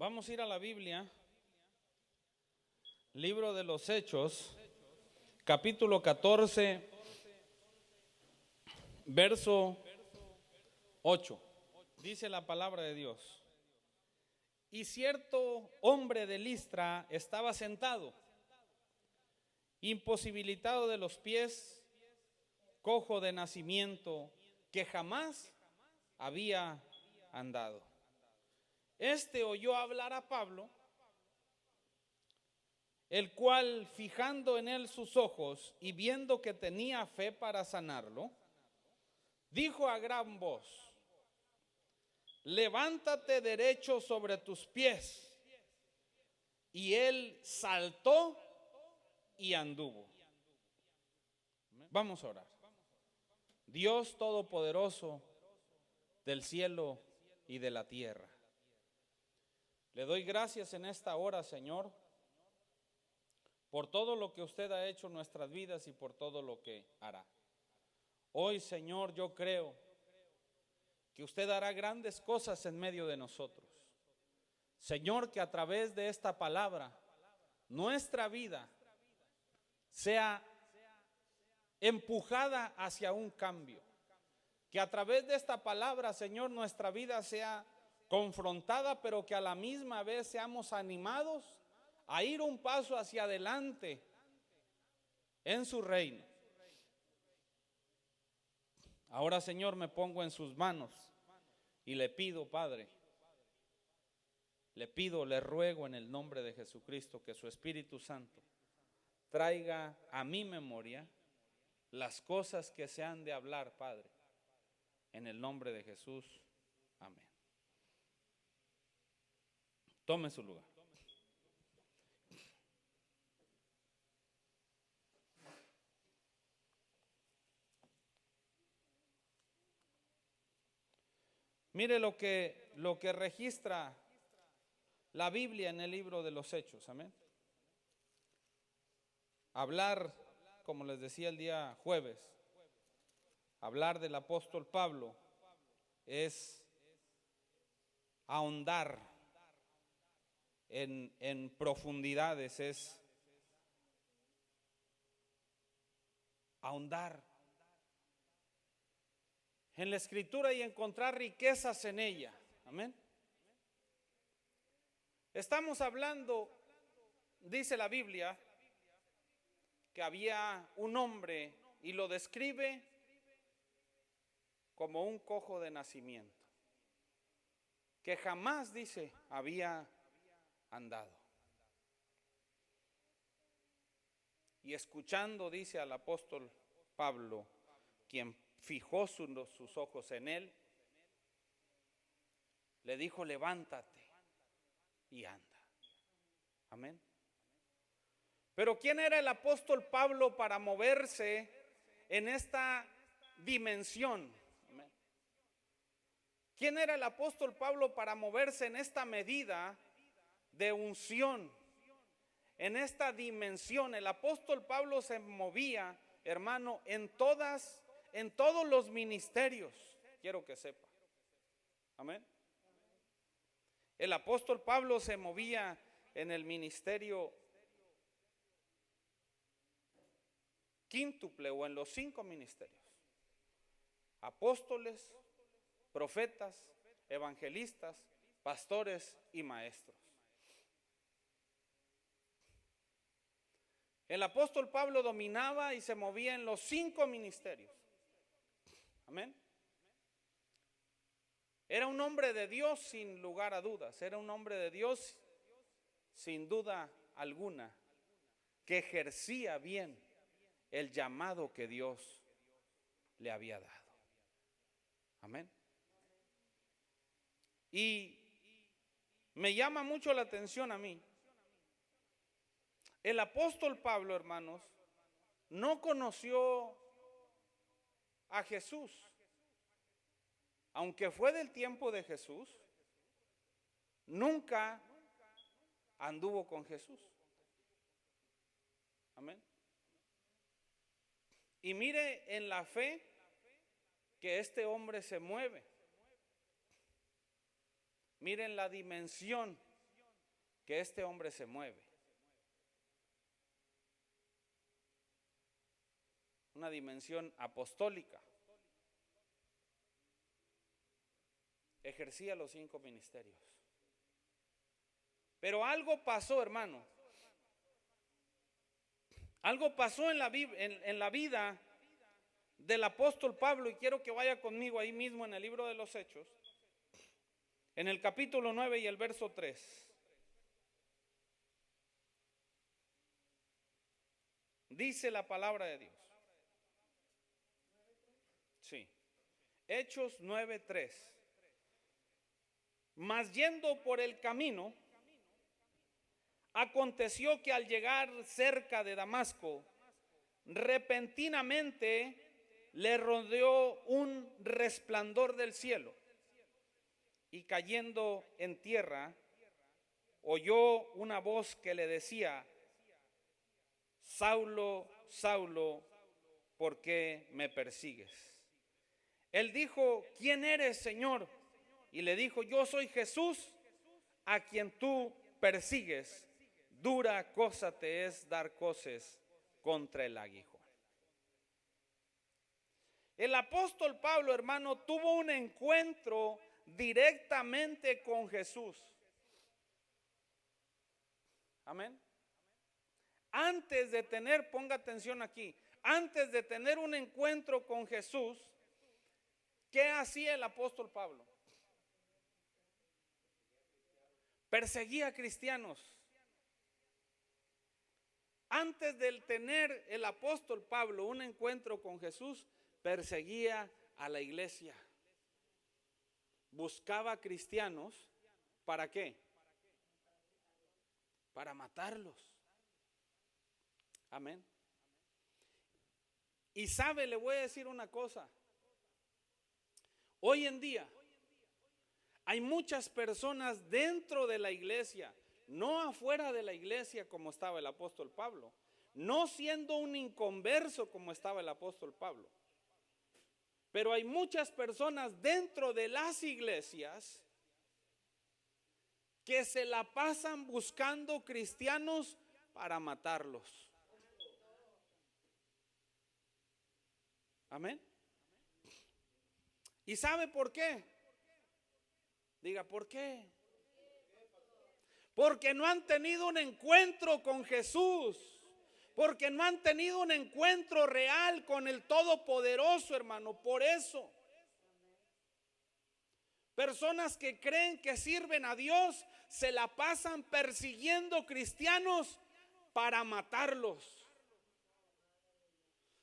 Vamos a ir a la Biblia, libro de los Hechos, capítulo 14, verso 8. Dice la palabra de Dios: y cierto hombre de Listra estaba sentado, imposibilitado de los pies, cojo de nacimiento, que jamás había andado. Este oyó hablar a Pablo, el cual, fijando en él sus ojos y viendo que tenía fe para sanarlo, dijo a gran voz: levántate derecho sobre tus pies. Y él saltó y anduvo. Vamos a orar. Dios Todopoderoso del cielo y de la tierra, le doy gracias en esta hora, Señor, por todo lo que usted ha hecho en nuestras vidas y por todo lo que hará. Hoy, Señor, yo creo que usted hará grandes cosas en medio de nosotros. Señor, que a través de esta palabra nuestra vida sea empujada hacia un cambio. Que a través de esta palabra, Señor, nuestra vida sea confrontada, pero que a la misma vez seamos animados a ir un paso hacia adelante en su reino. Ahora, Señor, me pongo en sus manos y le pido, Padre, le ruego en el nombre de Jesucristo que su Espíritu Santo traiga a mi memoria las cosas que se han de hablar, Padre, en el nombre de Jesús. Amén. Tome su lugar. Mire lo que registra la Biblia en el libro de los Hechos. Amén. Hablar, como les decía el día jueves, hablar del apóstol Pablo es ahondar en profundidades, es ahondar en la Escritura y encontrar riquezas en ella. Amén. Estamos hablando, dice la Biblia, que había un hombre y lo describe como un cojo de nacimiento, que jamás, dice, había andado. Y escuchando, dice, al apóstol Pablo, quien fijó sus ojos en él, le dijo: levántate y anda. Amén. Pero ¿quién era el apóstol Pablo para moverse en esta dimensión? Amén. ¿Quién era el apóstol Pablo para moverse en esta medida de unción, en esta dimensión? El apóstol Pablo se movía, hermano, en todos los ministerios. Quiero que sepa. Amén. El apóstol Pablo se movía en el ministerio quíntuple o en los 5 ministerios: apóstoles, profetas, evangelistas, pastores y maestros. El apóstol Pablo dominaba y se movía en los 5 ministerios. Amén. Era un hombre de Dios sin lugar a dudas, era un hombre de Dios sin duda alguna, que ejercía bien el llamado que Dios le había dado. Amén. Y me llama mucho la atención a mí, el apóstol Pablo, hermanos, no conoció a Jesús. Aunque fue del tiempo de Jesús, nunca anduvo con Jesús. Amén. Y mire en la fe que este hombre se mueve. Miren la dimensión que este hombre se mueve. Una dimensión apostólica. Ejercía los 5 ministerios. Pero algo pasó, hermano. Algo pasó en la vida del apóstol Pablo, y quiero que vaya conmigo ahí mismo en el libro de los Hechos, en el capítulo 9 y el verso 3. Dice la palabra de Dios. Sí. Hechos 9:3. Mas yendo por el camino, aconteció que al llegar cerca de Damasco, repentinamente le rodeó un resplandor del cielo, y cayendo en tierra, oyó una voz que le decía: Saulo, Saulo, ¿por qué me persigues? Él dijo: ¿quién eres, Señor? Y le dijo: yo soy Jesús, a quien tú persigues. Dura cosa te es dar coces contra el aguijón. El apóstol Pablo, hermano, tuvo un encuentro directamente con Jesús. Amén. Antes de tener, ponga atención aquí, antes de tener un encuentro con Jesús, ¿qué hacía el apóstol Pablo? Perseguía a cristianos. Antes de tener el apóstol Pablo un encuentro con Jesús, perseguía a la iglesia. Buscaba cristianos, ¿para qué? Para matarlos. Amén. Y sabe, le voy a decir una cosa. Hoy en día hay muchas personas dentro de la iglesia, no afuera de la iglesia como estaba el apóstol Pablo, no siendo un inconverso como estaba el apóstol Pablo. Pero hay muchas personas dentro de las iglesias que se la pasan buscando cristianos para matarlos. Amén. ¿Y sabe por qué? Diga, ¿por qué? Porque no han tenido un encuentro con Jesús. Porque no han tenido un encuentro real con el Todopoderoso, hermano. Por eso, personas que creen que sirven a Dios se la pasan persiguiendo cristianos para matarlos.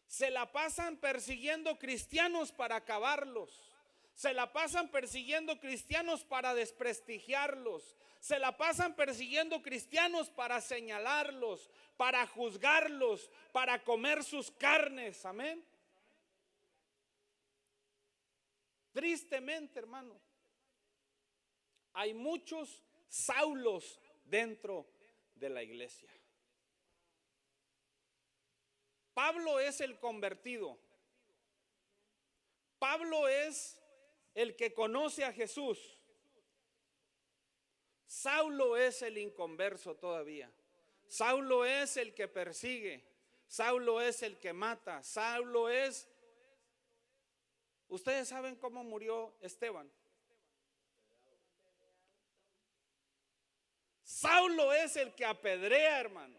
Se la pasan persiguiendo cristianos para acabarlos. Se la pasan persiguiendo cristianos para desprestigiarlos. Se la pasan persiguiendo cristianos para señalarlos, para juzgarlos, para comer sus carnes. Amén. Tristemente, hermano, hay muchos Saulos dentro de la iglesia. Pablo es el convertido. Pablo es el que conoce a Jesús. Saulo es el inconverso todavía. Saulo es el que persigue. Saulo es el que mata. Saulo es... ¿Ustedes saben cómo murió Esteban? Saulo es el que apedrea, hermano.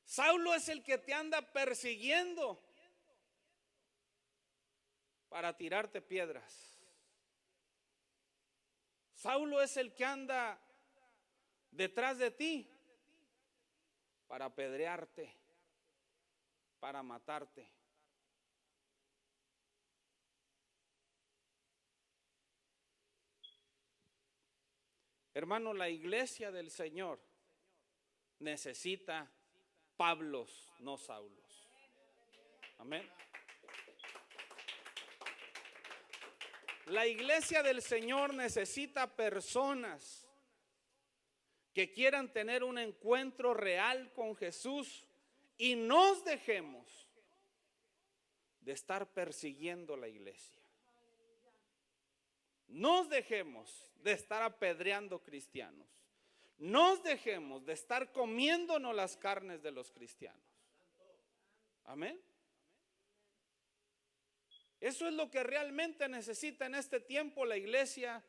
Saulo es el que te anda persiguiendo para tirarte piedras. Saulo es el que anda detrás de ti para apedrearte, para matarte. Hermano, la iglesia del Señor necesita Pablos, no Saulos. Amén. La iglesia del Señor necesita personas que quieran tener un encuentro real con Jesús y nos dejemos de estar persiguiendo la iglesia. nos dejemos de estar apedreando cristianos. Nos dejemos de estar comiéndonos las carnes de los cristianos. Amén. Eso es lo que realmente necesita en este tiempo la iglesia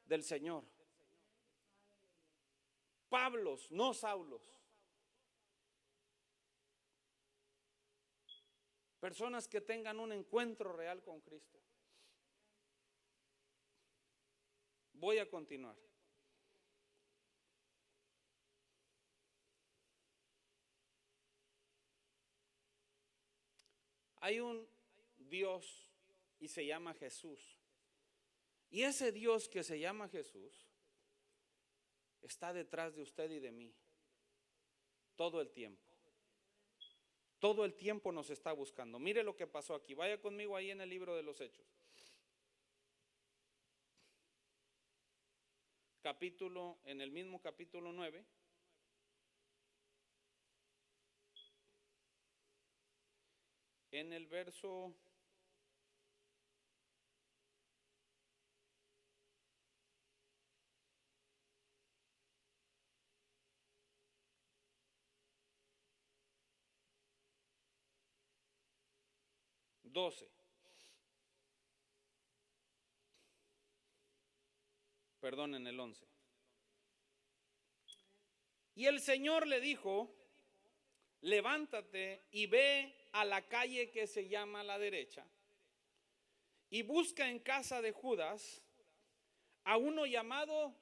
del Señor. Pablos, no Saulos. Personas que tengan un encuentro real con Cristo. Voy a continuar. Hay un Dios y se llama Jesús. Y ese Dios que se llama Jesús está detrás de usted y de mí todo el tiempo. Todo el tiempo nos está buscando. Mire lo que pasó aquí. Vaya conmigo ahí en el libro de los Hechos. En el mismo capítulo 9. En el verso 12. Perdón, en el 11. Y el Señor le dijo: levántate y ve a la calle que se llama La Derecha y busca en casa de Judas a uno llamado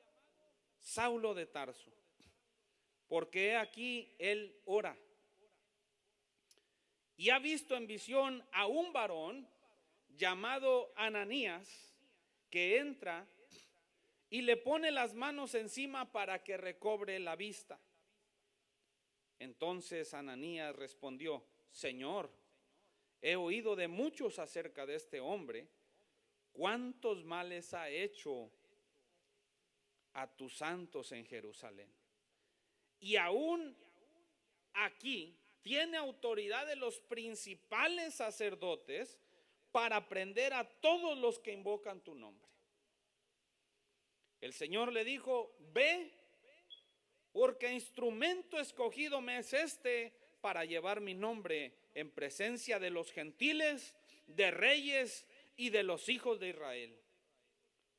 Saulo de Tarso, porque he aquí él ora y ha visto en visión a un varón llamado Ananías que entra y le pone las manos encima para que recobre la vista. Entonces Ananías respondió: Señor, he oído de muchos acerca de este hombre, cuántos males ha hecho a tus santos en Jerusalén. Y aún aquí tiene autoridad de los principales sacerdotes para prender a todos los que invocan tu nombre. El Señor le dijo: ve, porque instrumento escogido me es este para llevar mi nombre en presencia de los gentiles, de reyes y de los hijos de Israel.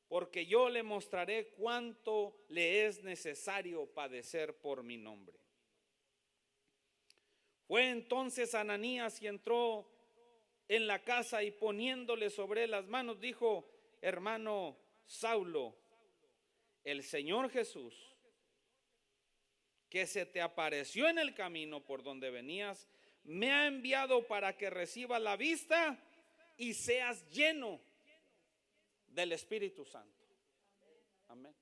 Porque yo le mostraré cuánto le es necesario padecer por mi nombre. Fue entonces Ananías y entró en la casa y poniéndole sobre las manos dijo: hermano Saulo, el Señor Jesús, que se te apareció en el camino por donde venías, me ha enviado para que recibas la vista y seas lleno del Espíritu Santo. Amén.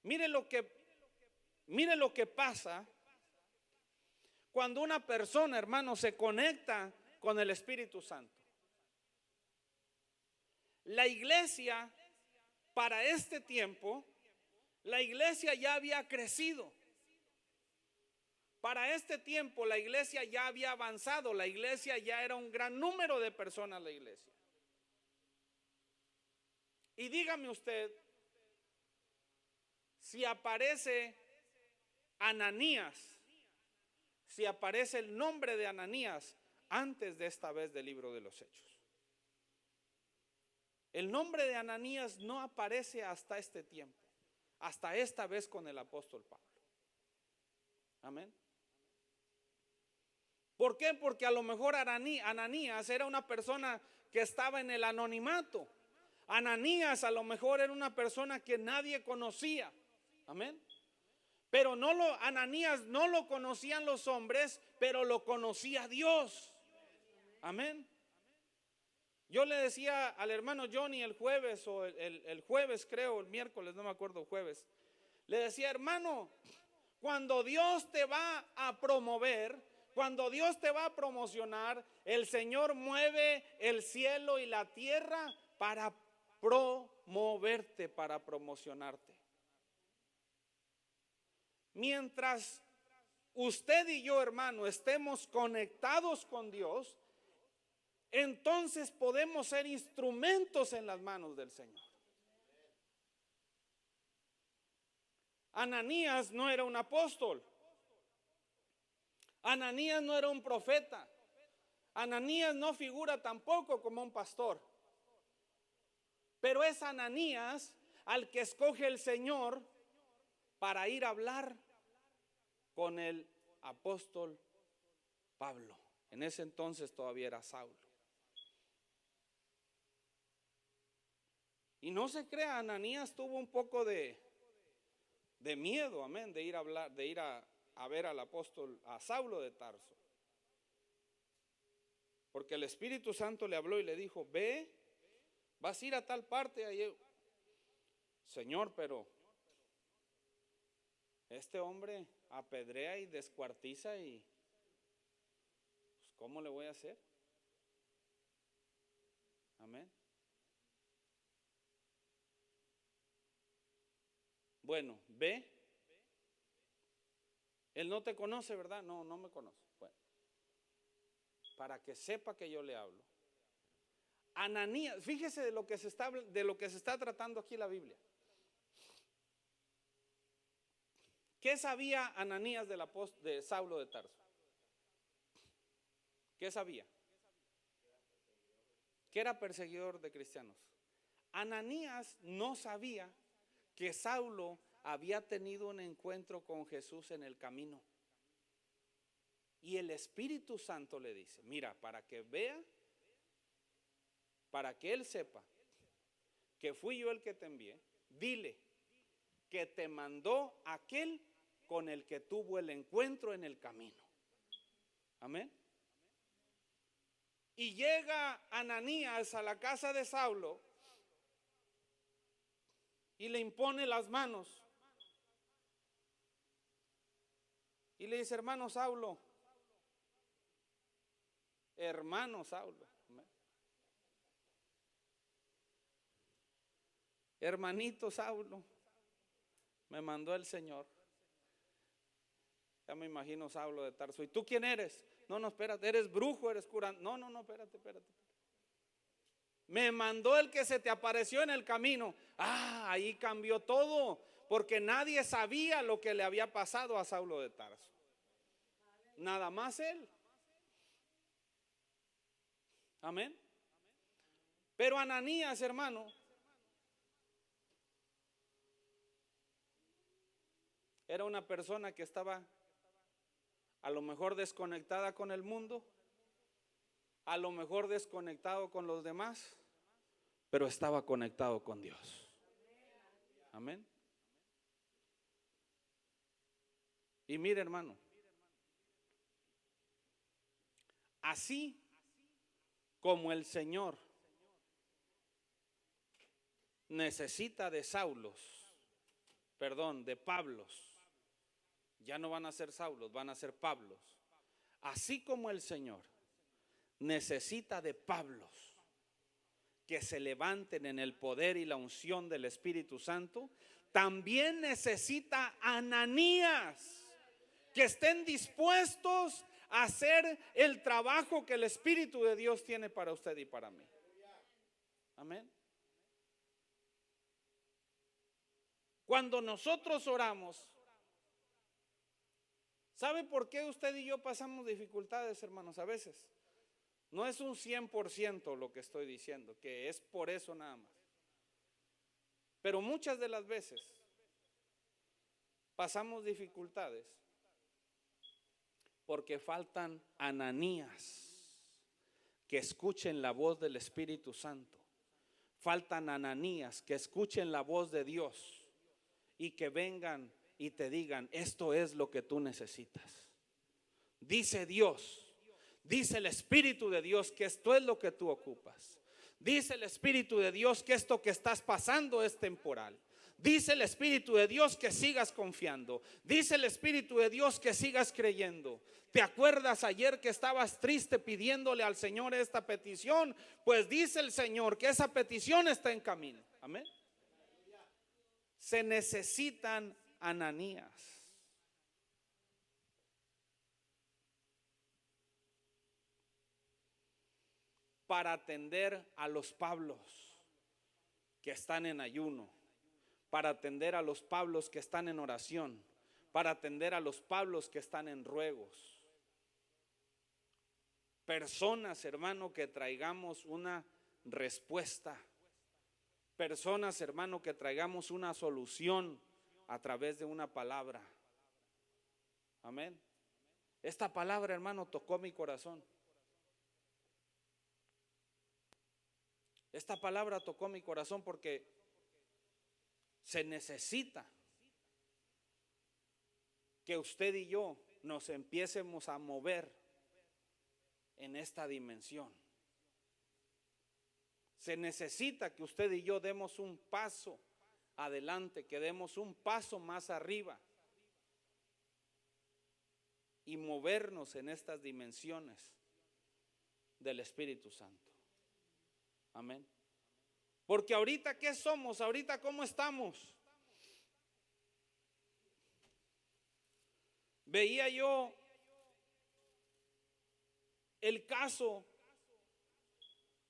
Mire lo que pasa cuando una persona, hermano, se conecta con el Espíritu Santo. La iglesia, para este tiempo, la iglesia ya había crecido. Para este tiempo la iglesia ya había avanzado, la iglesia ya era un gran número de personas, la iglesia. Y dígame usted, si aparece Ananías, si aparece el nombre de Ananías antes de esta vez del libro de los Hechos. El nombre de Ananías no aparece hasta este tiempo, hasta esta vez con el apóstol Pablo. Amén. ¿Por qué? Porque a lo mejor Ananías era una persona que estaba en el anonimato. Ananías a lo mejor era una persona que nadie conocía. Amén. Pero Ananías no lo conocían los hombres, pero lo conocía Dios. Amén. Yo le decía al hermano Johnny el jueves, o el jueves creo, el miércoles, no me acuerdo, jueves. Le decía: hermano, cuando Dios te va a promover, cuando Dios te va a promocionar, el Señor mueve el cielo y la tierra para promoverte, para promocionarte. Mientras usted y yo, hermano, estemos conectados con Dios, entonces podemos ser instrumentos en las manos del Señor. Ananías no era un apóstol. Ananías no era un profeta. Ananías no figura tampoco como un pastor. Pero es Ananías al que escoge el Señor para ir a hablar con el apóstol Pablo. En ese entonces todavía era Saulo. Y no se crea, Ananías tuvo un poco de miedo, amén, de ir a hablar, de ir a ver al apóstol, a Saulo de Tarso. Porque el Espíritu Santo le habló y le dijo: ve, vas a ir a tal parte. Ahí, Señor, pero este hombre apedrea y descuartiza y pues, ¿cómo le voy a hacer? Amén. Bueno, ve. Él no te conoce, ¿verdad? No, no me conoce. Bueno, para que sepa que yo le hablo. Ananías, fíjese de lo que se está tratando aquí la Biblia. ¿Qué sabía Ananías de Saulo de Tarso? ¿Qué sabía? Que era perseguidor de cristianos. Ananías no sabía que Saulo había tenido un encuentro con Jesús en el camino. Y el Espíritu Santo le dice: mira, para que vea, para que él sepa que fui yo el que te envié, dile que te mandó aquel con el que tuvo el encuentro en el camino. Amén. Y llega Ananías a la casa de Saulo y le impone las manos y le dice: hermano Saulo, hermano Saulo, hermanito Saulo, me mandó el Señor. Ya me imagino Saulo de Tarso: ¿y tú quién eres? No, no, espérate, eres brujo, eres curante. No, no, no, espérate. Me mandó el que se te apareció en el camino. Ahí cambió todo, porque nadie sabía lo que le había pasado a Saulo de Tarso. Nada más él. Amén. Pero Ananías, hermano, era una persona que estaba a lo mejor desconectada con el mundo, a lo mejor desconectado con los demás, pero estaba conectado con Dios. Amén. Y mire, hermano, así como el Señor necesita de de Pablos. Ya no van a ser Saulos, van a ser Pablos. Así como el Señor necesita de Pablos que se levanten en el poder y la unción del Espíritu Santo, también necesita Ananías que estén dispuestos a hacer el trabajo que el Espíritu de Dios tiene para usted y para mí. Amén. Cuando nosotros oramos, ¿sabe por qué usted y yo pasamos dificultades, hermanos? A veces no es un 100% lo que estoy diciendo, que es por eso nada más. Pero muchas de las veces pasamos dificultades porque faltan Ananías que escuchen la voz del Espíritu Santo. Faltan Ananías que escuchen la voz de Dios y que vengan y te digan: esto es lo que tú necesitas. Dice Dios, dice el Espíritu de Dios que esto es lo que tú ocupas. Dice el Espíritu de Dios que esto que estás pasando es temporal. Dice el Espíritu de Dios que sigas confiando. Dice el Espíritu de Dios que sigas creyendo. ¿Te acuerdas ayer que estabas triste pidiéndole al Señor esta petición? Pues dice el Señor que esa petición está en camino. Amén. Se necesitan Ananías. Para atender a los Pablos que están en ayuno, para atender a los Pablos que están en oración, para atender a los Pablos que están en ruegos. Personas, hermano, que traigamos una respuesta. Personas, hermano, que traigamos una solución a través de una palabra. Amén. Esta palabra, hermano, tocó mi corazón. Esta palabra tocó mi corazón porque se necesita que usted y yo nos empiecemos a mover en esta dimensión. Se necesita que usted y yo demos un paso adelante, que demos un paso más arriba y movernos en estas dimensiones del Espíritu Santo. Amén. Porque ahorita, ¿qué somos? Ahorita, ¿cómo estamos? Veía yo el caso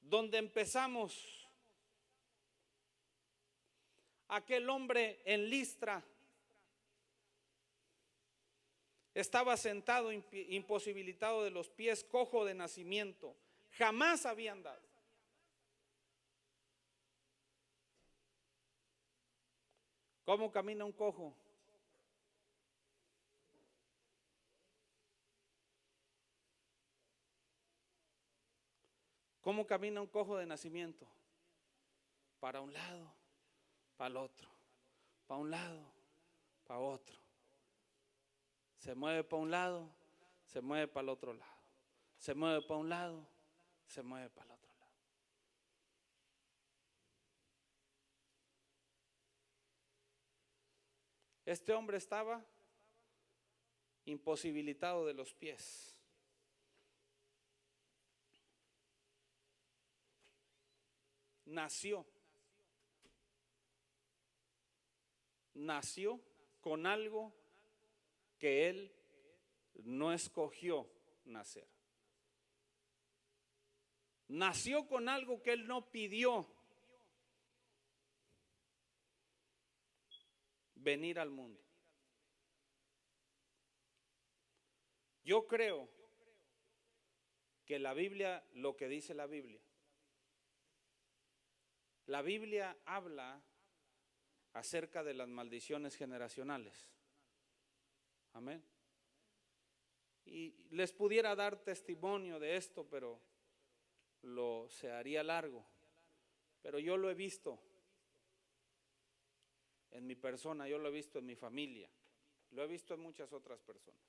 donde empezamos. Aquel hombre en Listra estaba sentado, imposibilitado de los pies, cojo de nacimiento. Jamás había andado. ¿Cómo camina un cojo? ¿Cómo camina un cojo de nacimiento? Para un lado, para el otro, para un lado, para otro. Se mueve para un lado, se mueve para el otro lado. Se mueve para un lado, se mueve para el otro lado. Este hombre estaba imposibilitado de los pies. Nació con algo que él no escogió nacer. Nació con algo que él no pidió venir al mundo. Yo creo que la Biblia, lo que dice la Biblia habla acerca de las maldiciones generacionales. Amén. Y les pudiera dar testimonio de esto, pero se haría largo. Pero yo lo he visto en mi persona, yo lo he visto en mi familia, lo he visto en muchas otras personas.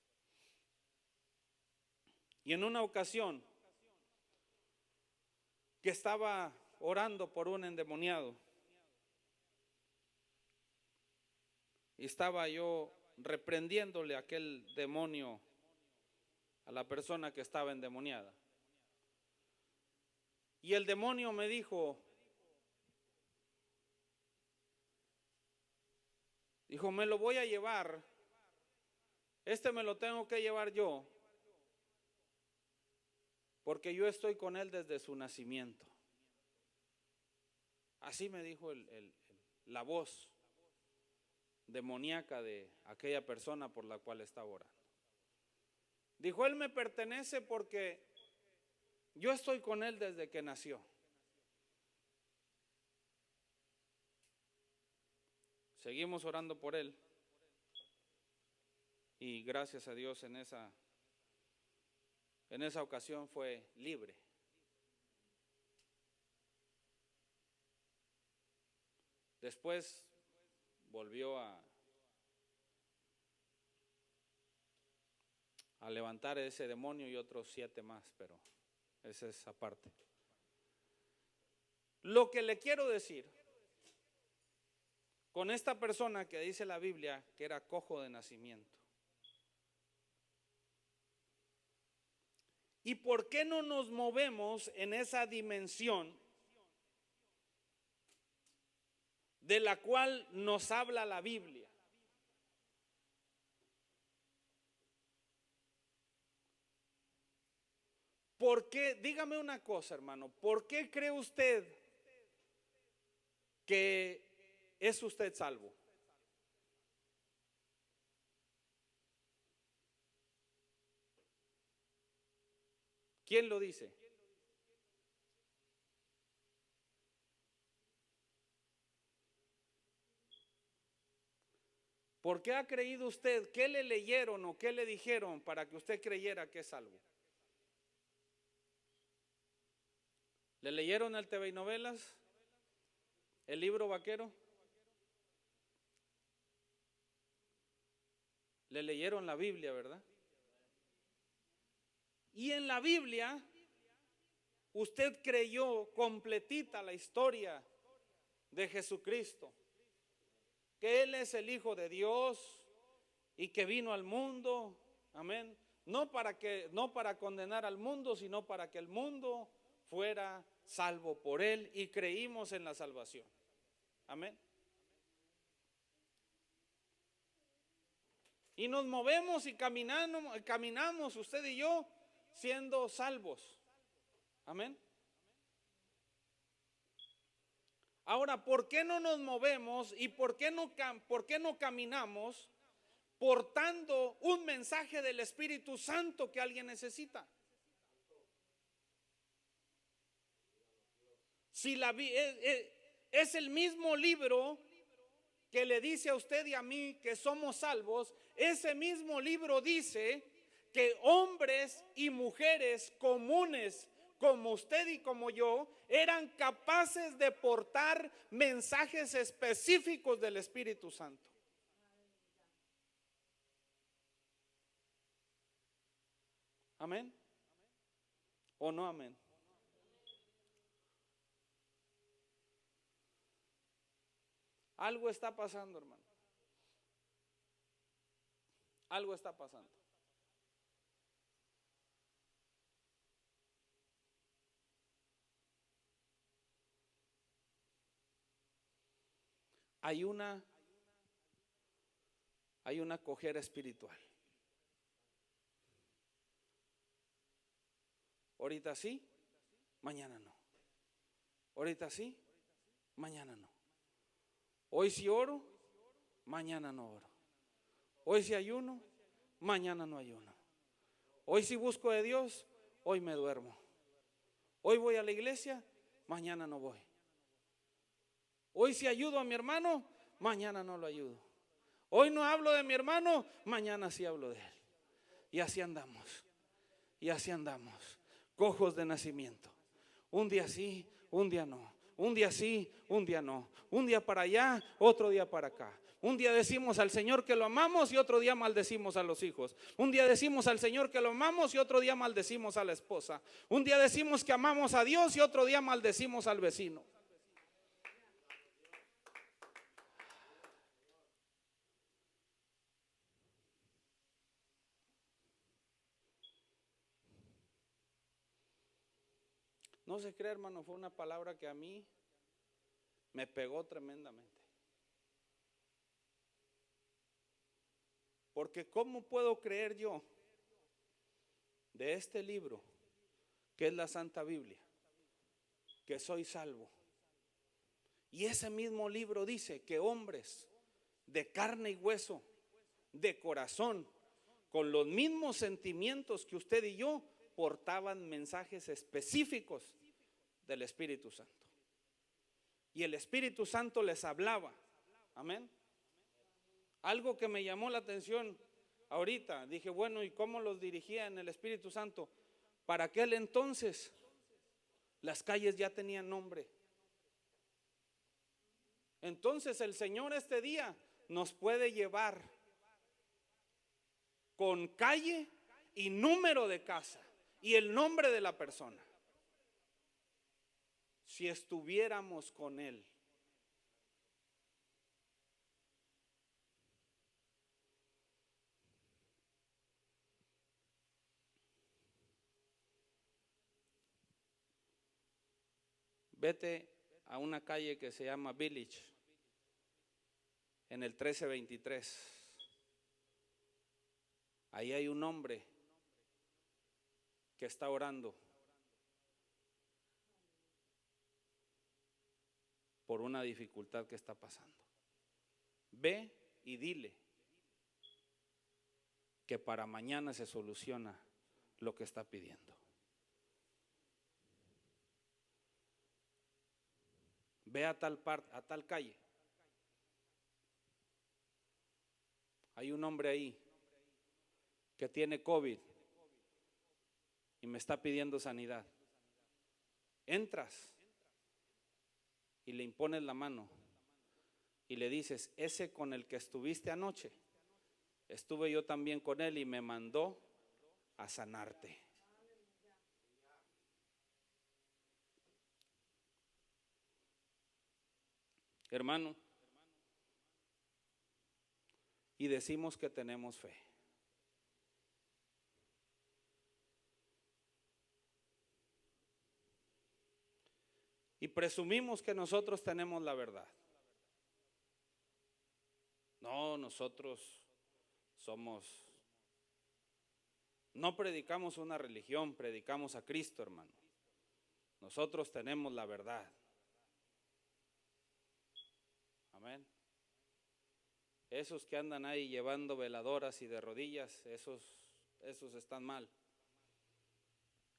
Y en una ocasión que estaba orando por un endemoniado, y estaba yo reprendiéndole a aquel demonio, a la persona que estaba endemoniada. Y el demonio me dijo, me lo voy a llevar, me lo tengo que llevar yo, porque yo estoy con él desde su nacimiento. Así me dijo la voz demoníaca de aquella persona por la cual estaba orando. Dijo, él me pertenece porque yo estoy con él desde que nació. Seguimos orando por él y gracias a Dios en esa ocasión fue libre. Después volvió a levantar ese demonio y otros 7 más, pero esa es aparte. Lo que le quiero decir con esta persona que dice la Biblia que era cojo de nacimiento. ¿Y por qué no nos movemos en esa dimensión de la cual nos habla la Biblia? ¿Por qué? Dígame una cosa, hermano. ¿Por qué cree usted que ¿Es usted salvo? ¿Quién lo dice? ¿Por qué ha creído usted? ¿Qué le leyeron o qué le dijeron para que usted creyera que es salvo? ¿Le leyeron el TV y novelas? ¿El libro vaquero? Le leyeron la Biblia, ¿verdad? Y en la Biblia usted creyó completita la historia de Jesucristo, que Él es el Hijo de Dios y que vino al mundo, amén, no para condenar al mundo, sino para que el mundo fuera salvo por Él, y creímos en la salvación, amén. Y nos movemos y caminamos usted y yo siendo salvos, amén. Ahora, ¿por qué no nos movemos y por qué no caminamos portando un mensaje del Espíritu Santo que alguien necesita? Si es el mismo libro que le dice a usted y a mí que somos salvos, ese mismo libro dice que hombres y mujeres comunes como usted y como yo eran capaces de portar mensajes específicos del Espíritu Santo. Amén. ¿O no amén? Algo está pasando, hermano. Algo está pasando. Hay una cojera espiritual. Ahorita sí, mañana no. Ahorita sí, mañana no. Hoy sí oro, mañana no oro. Hoy sí ayuno, mañana no ayuno. Hoy sí busco de Dios, hoy me duermo. Hoy voy a la iglesia, mañana no voy. Hoy sí ayudo a mi hermano, mañana no lo ayudo. Hoy no hablo de mi hermano, mañana sí hablo de él. Y así andamos. Y así andamos, cojos de nacimiento. Un día sí, un día no. Un día sí, un día no. Un día para allá, otro día para acá. Un día decimos al Señor que lo amamos y otro día maldecimos a los hijos. Un día decimos al Señor que lo amamos y otro día maldecimos a la esposa. Un día decimos que amamos a Dios y otro día maldecimos al vecino. No se cree, hermano, fue una palabra que a mí me pegó tremendamente. Porque ¿cómo puedo creer yo de este libro, que es la Santa Biblia, que soy salvo? Y ese mismo libro dice que hombres de carne y hueso, de corazón, con los mismos sentimientos que usted y yo, portaban mensajes específicos del Espíritu Santo. Y el Espíritu Santo les hablaba. Amén. Algo que me llamó la atención ahorita, dije, bueno, ¿y cómo los dirigía en el Espíritu Santo? Para aquel entonces las calles ya tenían nombre. Entonces el Señor este día nos puede llevar con calle y número de casa y el nombre de la persona, si estuviéramos con Él. Vete a una calle que se llama Village, en el 1323. Ahí hay un hombre que está orando por una dificultad que está pasando. Ve y dile que para mañana se soluciona lo que está pidiendo. Ve a tal calle. Hay un hombre ahí que tiene COVID y me está pidiendo sanidad. Entras y le impones la mano y le dices: ese con el que estuviste anoche, estuve yo también con él y me mandó a sanarte. Hermano, y decimos que tenemos fe. Y presumimos que nosotros tenemos la verdad. No, nosotros no predicamos una religión, predicamos a Cristo, hermano. Nosotros tenemos la verdad. Amén. Esos que andan ahí llevando veladoras y de rodillas, esos están mal.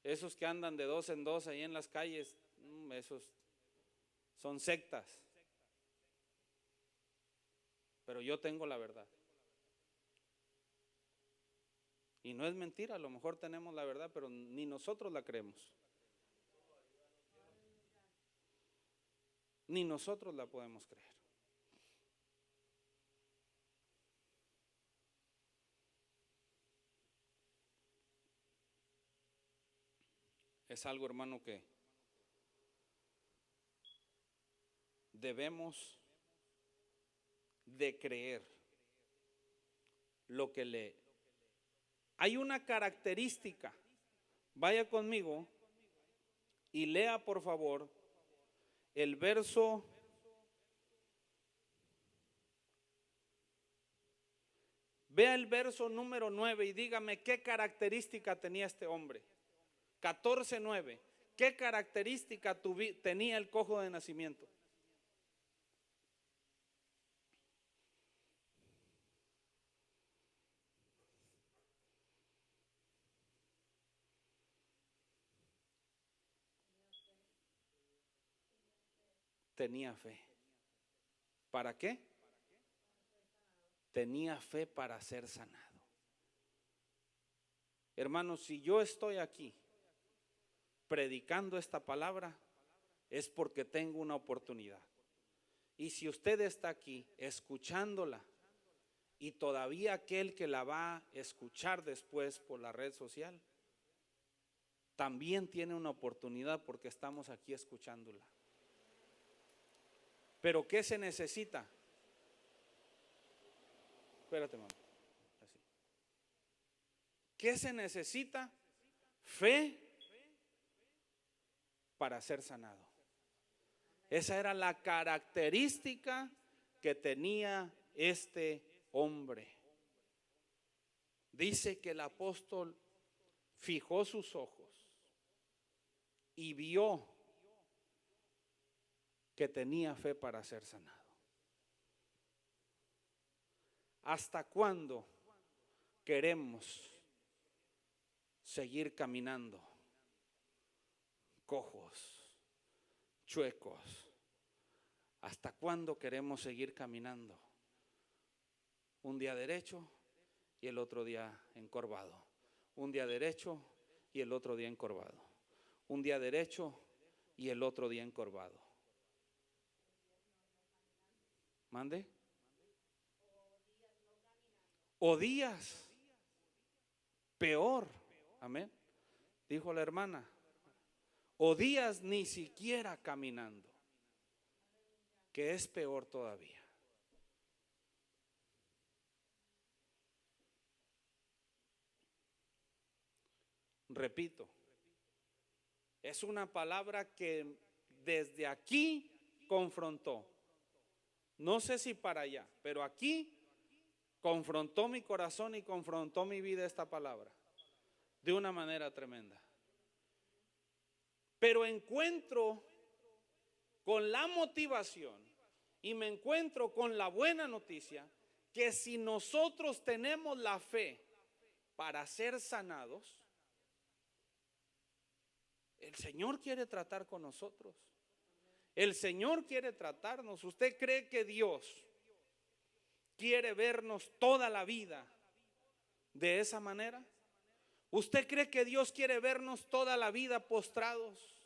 Esos que andan de dos en dos ahí en las calles, esos son sectas. Pero yo tengo la verdad. Y no es mentira, a lo mejor tenemos la verdad, pero ni nosotros la creemos. Ni nosotros la podemos creer. Es algo, hermano, que debemos de creer. Hay una característica. Vaya conmigo y lea, por favor, el verso. Vea el verso número 9 y dígame qué característica tenía este hombre. 14:9. ¿Qué característica tenía el cojo de nacimiento? Tenía fe. ¿Para qué? Tenía fe para ser sanado. Hermanos, si yo estoy aquí predicando esta palabra, es porque tengo una oportunidad. Y si usted está aquí escuchándola y todavía aquel que la va a escuchar después por la red social, también tiene una oportunidad porque estamos aquí escuchándola. Pero ¿qué se necesita? Espérate, mamá. Así. ¿Qué se necesita? Fe para ser sanado. Esa era la característica que tenía este hombre. Dice que el apóstol fijó sus ojos y vio que tenía fe para ser sanado. ¿Hasta cuándo queremos seguir caminando cojos, chuecos? ¿Hasta cuándo queremos seguir caminando? Un día derecho y el otro día encorvado. Un día derecho y el otro día encorvado. Un día derecho y el otro día encorvado. ¿Mande? O días peor. Amén. Dijo la hermana. O días ni siquiera caminando, que es peor todavía. Repito, es una palabra que desde aquí confrontó. No sé si para allá, pero aquí confrontó mi corazón y confrontó mi vida esta palabra de una manera tremenda. Pero encuentro con la motivación y me encuentro con la buena noticia que si nosotros tenemos la fe para ser sanados, el Señor quiere tratar con nosotros. El Señor quiere tratarnos. ¿Usted cree que Dios quiere vernos toda la vida de esa manera? ¿Usted cree que Dios quiere vernos toda la vida postrados?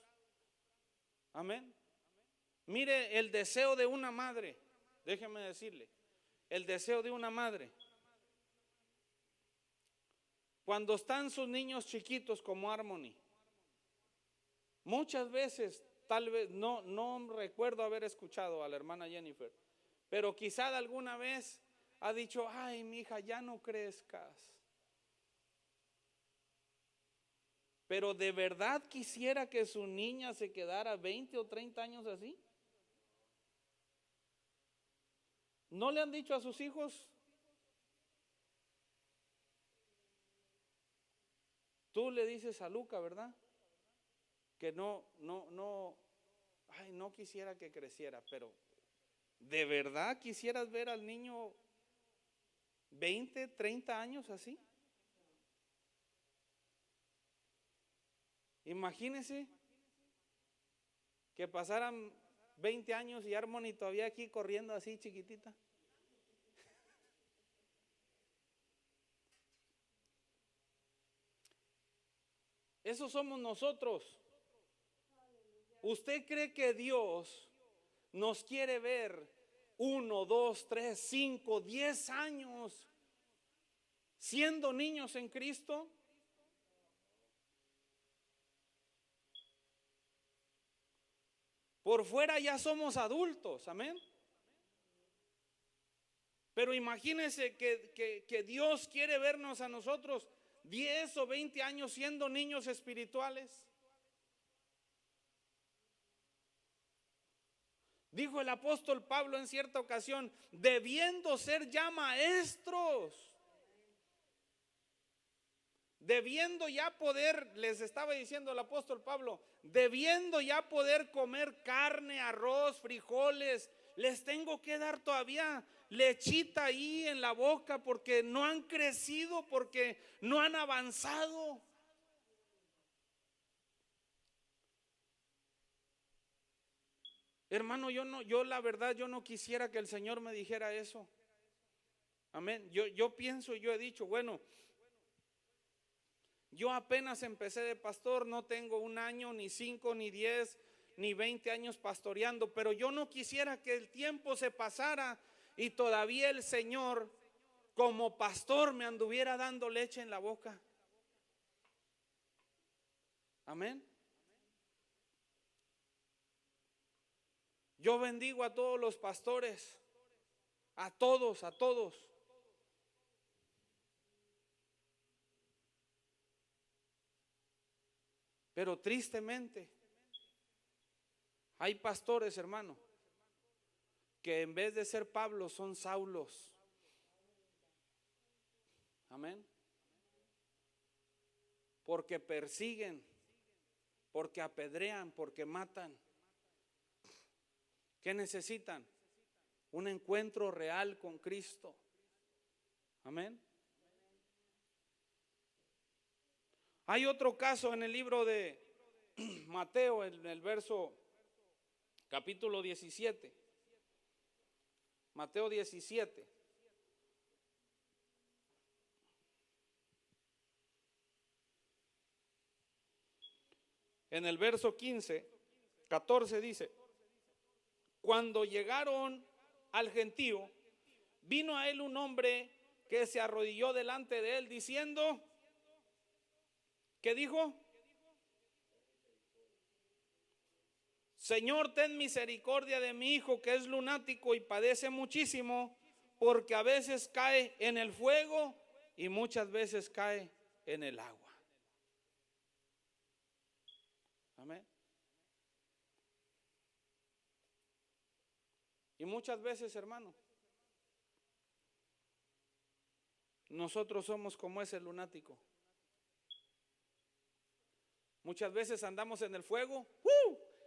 Amén. Mire el deseo de una madre. Déjeme decirle, el deseo de una madre. Cuando están sus niños chiquitos como Harmony, muchas veces, tal vez, no recuerdo haber escuchado a la hermana Jennifer, pero quizá alguna vez ha dicho: ay, mi hija, ya no crezcas. Pero ¿de verdad quisiera que su niña se quedara 20 o 30 años así? ¿No le han dicho a sus hijos? Tú le dices a Luca, ¿verdad? Que ay, no quisiera que creciera, pero ¿de verdad quisieras ver al niño 20, 30 años así? Imagínese que pasaran 20 años y Harmony todavía aquí corriendo así chiquitita. Eso somos nosotros. ¿Usted cree que Dios nos quiere ver 1, 2, 3, 5, 10 años siendo niños en Cristo? Por fuera ya somos adultos, amén. Pero imagínense que Dios quiere vernos a nosotros 10 o 20 años siendo niños espirituales. Dijo el apóstol Pablo en cierta ocasión: debiendo ser ya maestros, debiendo ya poder, les estaba diciendo el apóstol Pablo, debiendo ya poder comer carne, arroz, frijoles, les tengo que dar todavía lechita ahí en la boca porque no han crecido, porque no han avanzado. Hermano, yo la verdad, yo no quisiera que el Señor me dijera eso. Amén. Yo pienso, yo he dicho, bueno, yo apenas empecé de pastor, no tengo 1 año, ni 5, ni 10, ni 20 años pastoreando, pero yo no quisiera que el tiempo se pasara y todavía el Señor como pastor me anduviera dando leche en la boca. Amén. Yo bendigo a todos los pastores, a todos, a todos. Pero tristemente hay pastores, hermano, que en vez de ser Pablo son Saulos. Amén. Porque persiguen, porque apedrean, porque matan. ¿Qué necesitan? Un encuentro real con Cristo. Amén. Hay otro caso en el libro de Mateo, en el verso capítulo 17. Mateo 17. En el verso 15, 14 dice: cuando llegaron al gentío, vino a él un hombre que se arrodilló delante de él diciendo, ¿qué dijo? Señor, ten misericordia de mi hijo que es lunático y padece muchísimo, porque a veces cae en el fuego y muchas veces cae en el agua. Amén. Y muchas veces, hermano, nosotros somos como ese lunático. Muchas veces andamos en el fuego,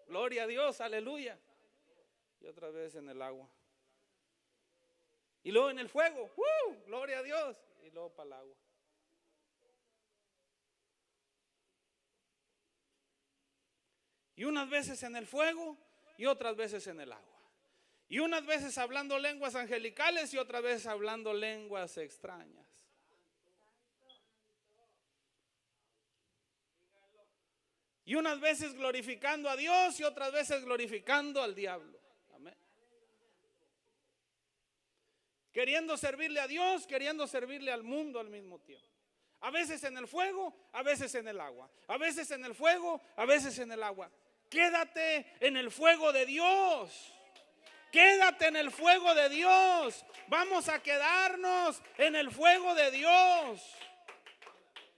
gloria a Dios, aleluya, y otras veces en el agua. Y luego en el fuego, gloria a Dios. Y luego para el agua. Y unas veces en el fuego y otras veces en el agua. Y unas veces hablando lenguas angelicales y otras veces hablando lenguas extrañas. Y unas veces glorificando a Dios y otras veces glorificando al diablo. Amén. Queriendo servirle a Dios, queriendo servirle al mundo al mismo tiempo. A veces en el fuego, a veces en el agua. A veces en el fuego, a veces en el agua. Quédate en el fuego de Dios. Quédate en el fuego de Dios. Vamos a quedarnos en el fuego de Dios.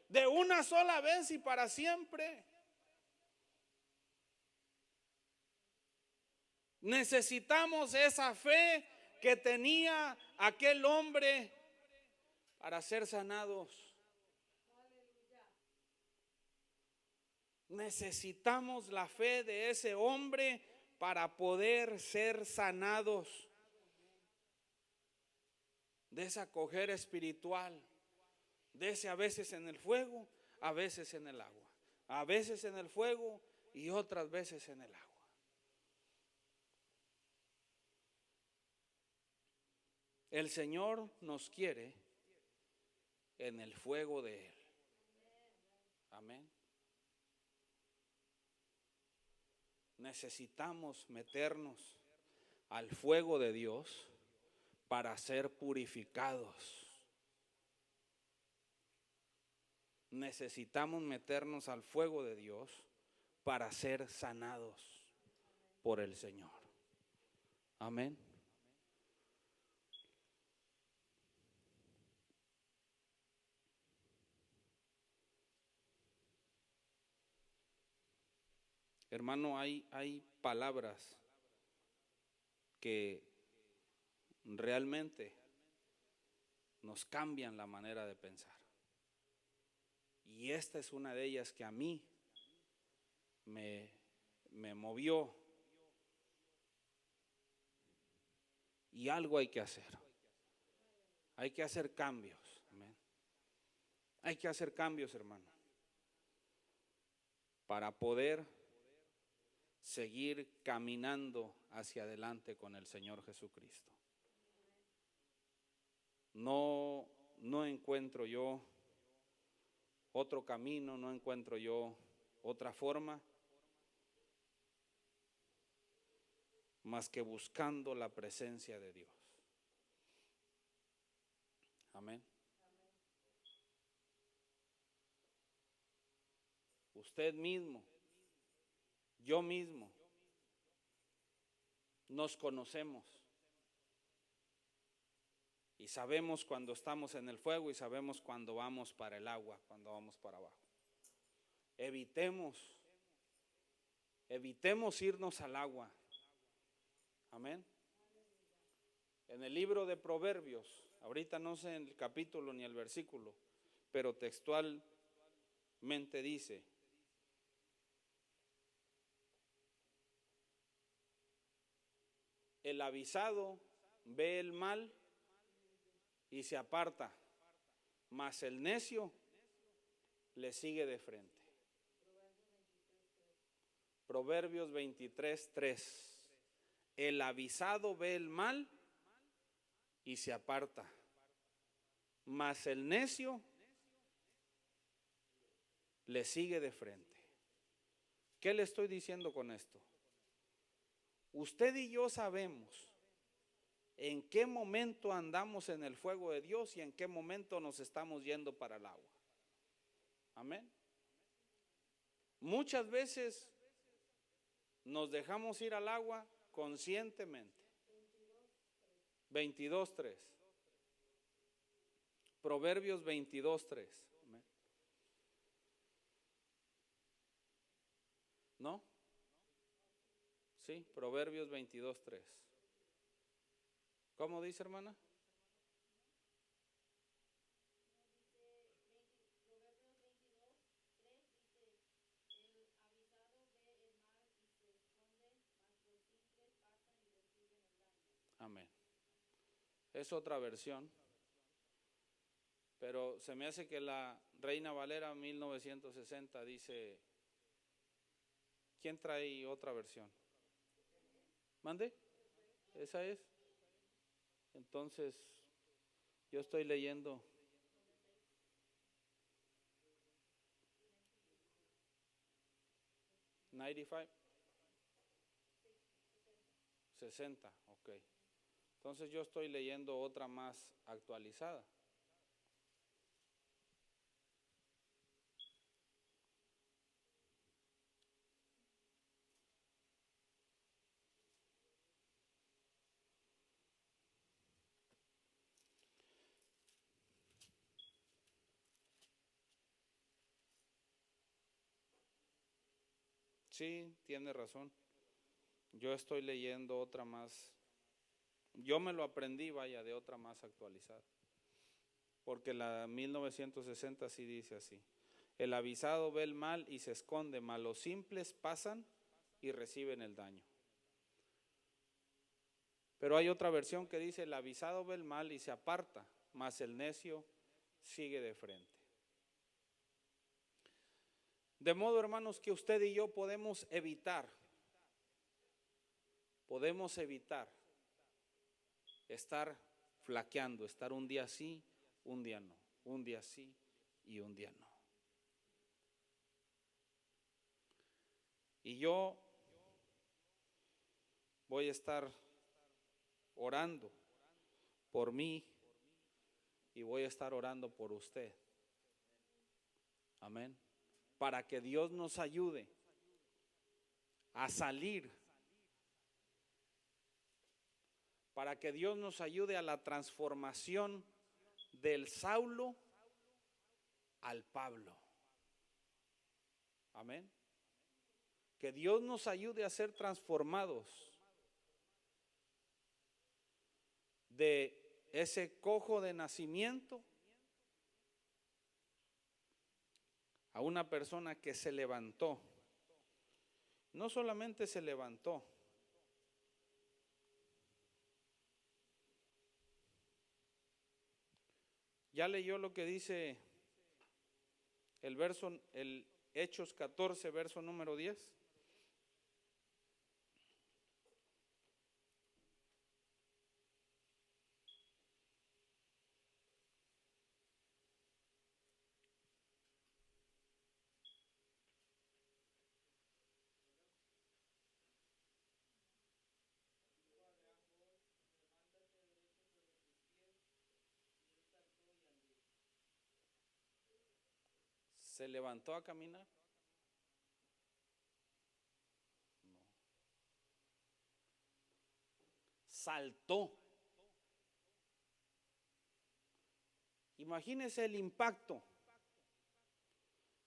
De una sola vez y para siempre. Necesitamos esa fe que tenía aquel hombre para ser sanados. Necesitamos la fe de ese hombre para poder ser sanados de esa cojera espiritual, de ese a veces en el fuego, a veces en el agua, a veces en el fuego y otras veces en el agua. El Señor nos quiere en el fuego de Él. Amén. Necesitamos meternos al fuego de Dios para ser purificados. Necesitamos meternos al fuego de Dios para ser sanados por el Señor. Amén. Hermano, hay palabras que realmente nos cambian la manera de pensar. Y esta es una de ellas que a mí me movió. Y algo hay que hacer. Hay que hacer cambios. Amén. Hay que hacer cambios, hermano, para poder seguir caminando hacia adelante con el Señor Jesucristo. No encuentro yo otro camino, no encuentro yo otra forma más que buscando la presencia de Dios. Amén. Usted mismo, yo mismo, nos conocemos y sabemos cuando estamos en el fuego y sabemos cuando vamos para el agua, cuando vamos para abajo. Evitemos irnos al agua. Amén. En el libro de Proverbios, ahorita no sé el capítulo ni el versículo, pero textualmente dice: el avisado ve el mal y se aparta, mas el necio le sigue de frente. Proverbios 23:3. El avisado ve el mal y se aparta, mas el necio le sigue de frente. ¿Qué le estoy diciendo con esto? Usted y yo sabemos en qué momento andamos en el fuego de Dios y en qué momento nos estamos yendo para el agua. Amén. Muchas veces nos dejamos ir al agua conscientemente. 22:3. Proverbios 22:3. ¿No? Sí, Proverbios 22:3. ¿Cómo dice, hermana? Amén. Es otra versión, pero se me hace que la Reina Valera 1960 dice, ¿quién trae otra versión? ¿Mande? ¿Esa es? Entonces, yo estoy leyendo 95, 60, ok. Entonces yo estoy leyendo otra más actualizada. Sí, tiene razón. Yo estoy leyendo otra más. Yo me lo aprendí, vaya, de otra más actualizada. Porque la 1960 sí dice así. El avisado ve el mal y se esconde, mas los simples pasan y reciben el daño. Pero hay otra versión que dice, el avisado ve el mal y se aparta, mas el necio sigue de frente. De modo, hermanos, que usted y yo podemos evitar estar flaqueando, estar un día sí, un día no, un día sí y un día no. Y yo voy a estar orando por mí y voy a estar orando por usted. Amén. Para que Dios nos ayude a salir, para que Dios nos ayude a la transformación del Saulo al Pablo. Amén. Que Dios nos ayude a ser transformados de ese cojo de nacimiento a una persona que se levantó. No solamente se levantó, ya leyó lo que dice el Hechos 14, verso número 10. ¿Se levantó a caminar? No. Saltó. Imagínese el impacto.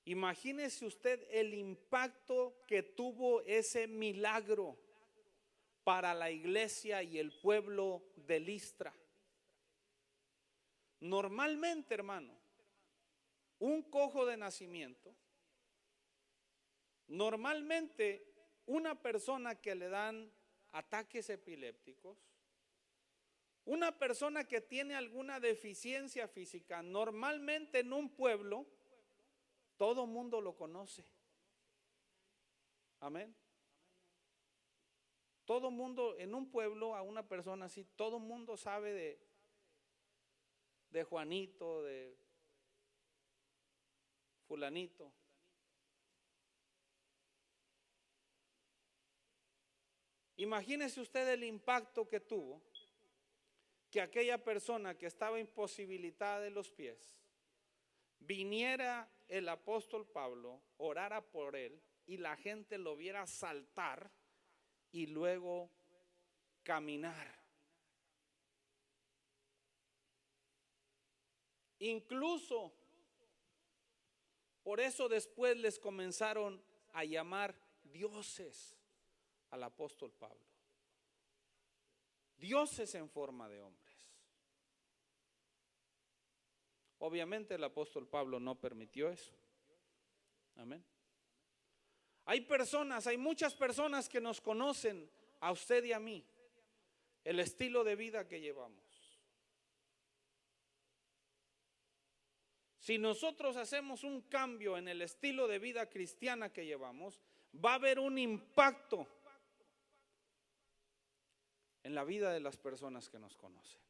Imagínese usted el impacto que tuvo ese milagro para la iglesia y el pueblo de Listra. Normalmente, hermano, un cojo de nacimiento, normalmente una persona que le dan ataques epilépticos, una persona que tiene alguna deficiencia física, normalmente en un pueblo, todo mundo lo conoce. Amén. Todo mundo en un pueblo, a una persona así, todo mundo sabe de Juanito, de fulanito. Imagínese usted el impacto que tuvo que aquella persona que estaba imposibilitada de los pies, viniera el apóstol Pablo, orara por él y la gente lo viera saltar y luego caminar. Incluso por eso después les comenzaron a llamar dioses al apóstol Pablo. Dioses en forma de hombres. Obviamente el apóstol Pablo no permitió eso. Amén. Hay muchas personas que nos conocen, a usted y a mí, el estilo de vida que llevamos. Si nosotros hacemos un cambio en el estilo de vida cristiana que llevamos, va a haber un impacto en la vida de las personas que nos conocen.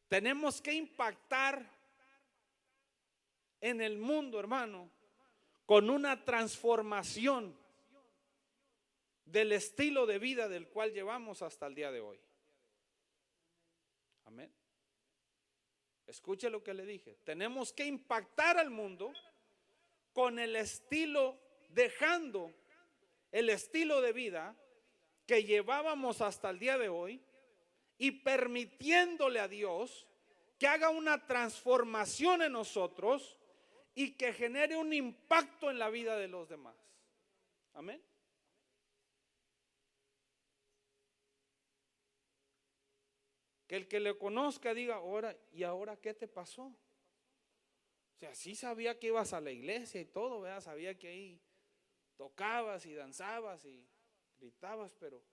Tenemos que impactar en el mundo, hermano, con una transformación del estilo de vida del cual llevamos hasta el día de hoy. Amén. Escuche lo que le dije. Tenemos que impactar al mundo con el estilo, dejando el estilo de vida que llevábamos hasta el día de hoy y permitiéndole a Dios que haga una transformación en nosotros y que genere un impacto en la vida de los demás. Amén. Que el que le conozca diga, ahora, ¿y ahora qué te pasó? O sea, sí sabía que ibas a la iglesia y todo, ¿verdad? Sabía que ahí tocabas y danzabas y gritabas, pero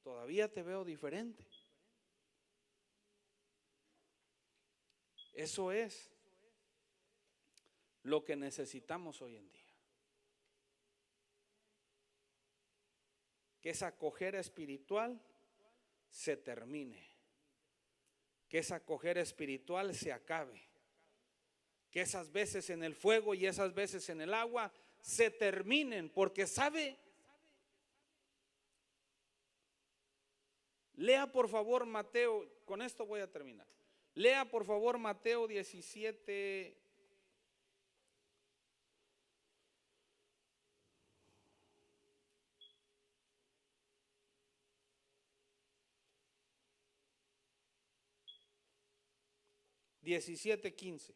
todavía te veo diferente. Eso es lo que necesitamos hoy en día. Que esa cojera espiritual se termine. Que esa cojera espiritual se acabe. Que esas veces en el fuego y esas veces en el agua se terminen. Porque sabe, lea por favor Mateo, con esto voy a terminar. Lea por favor Mateo 17. Diecisiete 15.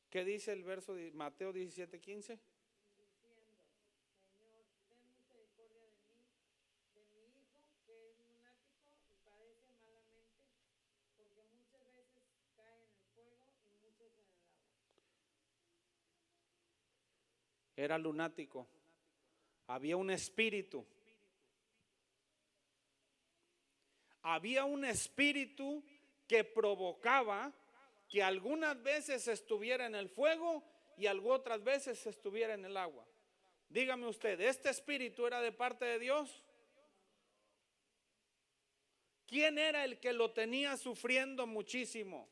¿Qué dice el verso de Mateo 17, 15? Era lunático. Había un espíritu. Había un espíritu que provocaba que algunas veces estuviera en el fuego y otras veces estuviera en el agua. Dígame usted, ¿este espíritu era de parte de Dios? ¿Quién era el que lo tenía sufriendo muchísimo?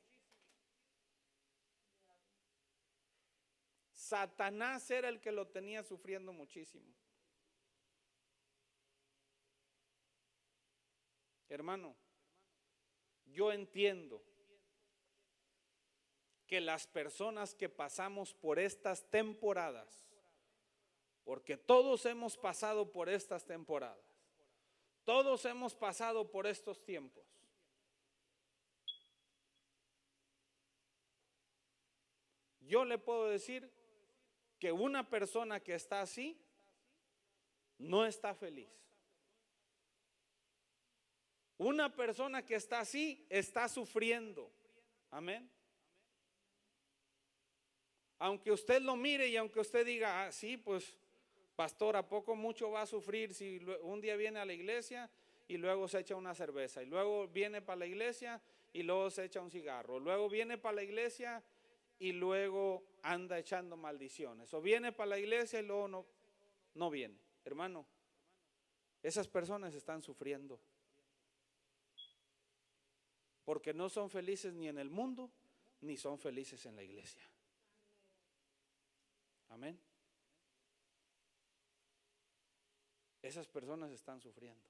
Satanás era el que lo tenía sufriendo muchísimo. Hermano, yo entiendo que las personas que pasamos por estas temporadas, porque todos hemos pasado por estas temporadas, todos hemos pasado por estos tiempos. Yo le puedo decir que una persona que está así no está feliz. Una persona que está así está sufriendo. Amén. Aunque usted lo mire y aunque usted diga, ah, sí, pues pastor, ¿a poco mucho va a sufrir si un día viene a la iglesia y luego se echa una cerveza, y luego viene para la iglesia y luego se echa un cigarro, luego viene para la iglesia y luego anda echando maldiciones, o viene para la iglesia y luego no viene? Hermano, esas personas están sufriendo porque no son felices ni en el mundo ni son felices en la iglesia. Amén. Esas personas están sufriendo.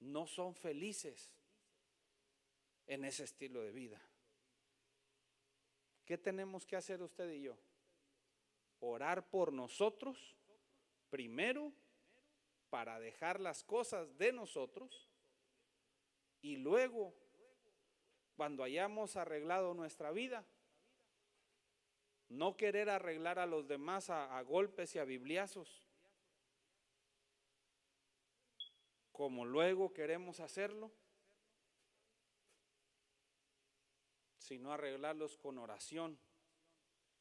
No son felices en ese estilo de vida. ¿Qué tenemos que hacer usted y yo? Orar por nosotros primero, para dejar las cosas de nosotros, y luego, cuando hayamos arreglado nuestra vida, no querer arreglar a los demás a golpes y a bibliazos, como luego queremos hacerlo. sino arreglarlos con oración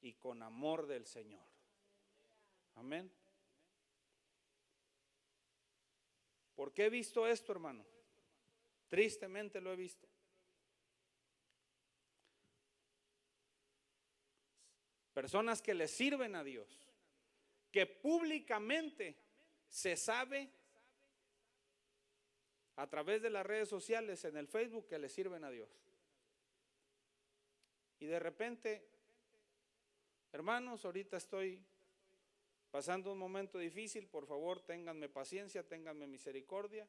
y con amor del Señor. Amén. ¿Por qué he visto esto, hermano? Tristemente lo he visto. Personas que le sirven a Dios, que públicamente se sabe a través de las redes sociales, en el Facebook, que le sirven a Dios. Y de repente, hermanos, ahorita estoy pasando un momento difícil, por favor, ténganme paciencia, ténganme misericordia,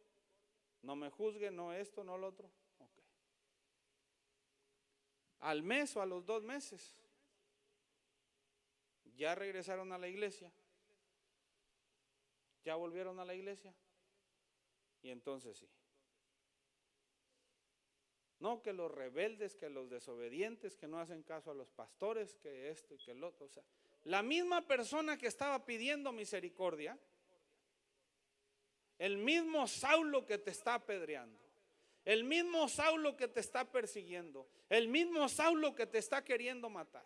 no me juzguen, no esto, no lo otro. Okay. Al mes o a los 2 meses, ya regresaron a la iglesia, ya volvieron a la iglesia, y entonces sí. No, que los rebeldes, que los desobedientes, que no hacen caso a los pastores, que esto y que el otro. O sea, la misma persona que estaba pidiendo misericordia, el mismo Saulo que te está apedreando, el mismo Saulo que te está persiguiendo, el mismo Saulo que te está queriendo matar.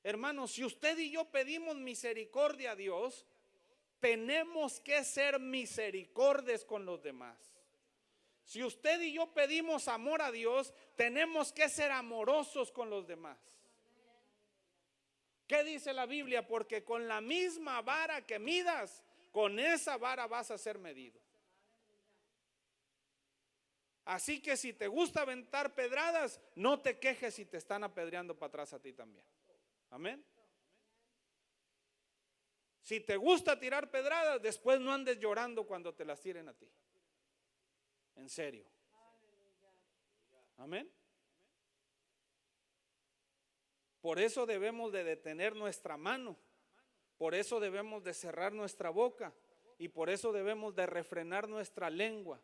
Hermanos, si usted y yo pedimos misericordia a Dios, tenemos que ser misericordias con los demás. Si usted y yo pedimos amor a Dios, tenemos que ser amorosos con los demás. ¿Qué dice la Biblia? Porque con la misma vara que midas, con esa vara vas a ser medido. Así que si te gusta aventar pedradas, no te quejes si te están apedreando para atrás a ti también. Amén. Si te gusta tirar pedradas, después no andes llorando cuando te las tiren a ti. En serio. Amén. Por eso debemos de detener nuestra mano. Por eso debemos de cerrar nuestra boca. Y por eso debemos de refrenar nuestra lengua.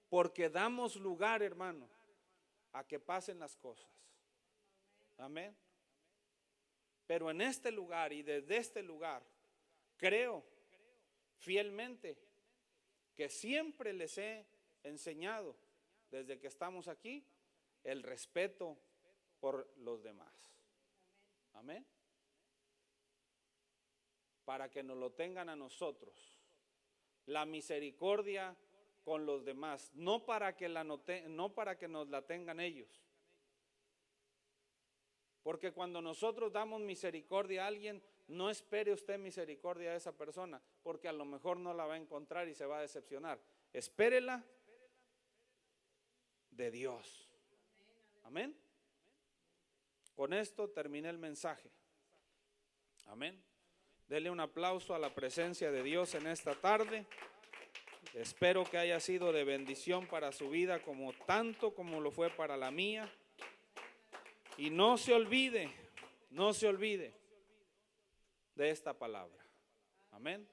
Porque damos lugar, hermano, a que pasen las cosas. Amén. Pero en este lugar y desde este lugar, creo fielmente que siempre les he enseñado, desde que estamos aquí, el respeto por los demás. Amén. Para que nos lo tengan a nosotros. La misericordia con los demás, no para que nos la tengan ellos. Porque cuando nosotros damos misericordia a alguien, no espere usted misericordia a esa persona, porque a lo mejor no la va a encontrar y se va a decepcionar. Espérela de Dios. Amén. Con esto terminé el mensaje. Amén. Dele un aplauso a la presencia de Dios en esta tarde. Espero que haya sido de bendición para su vida tanto como lo fue para la mía. Y no se olvide de esta palabra. Amén.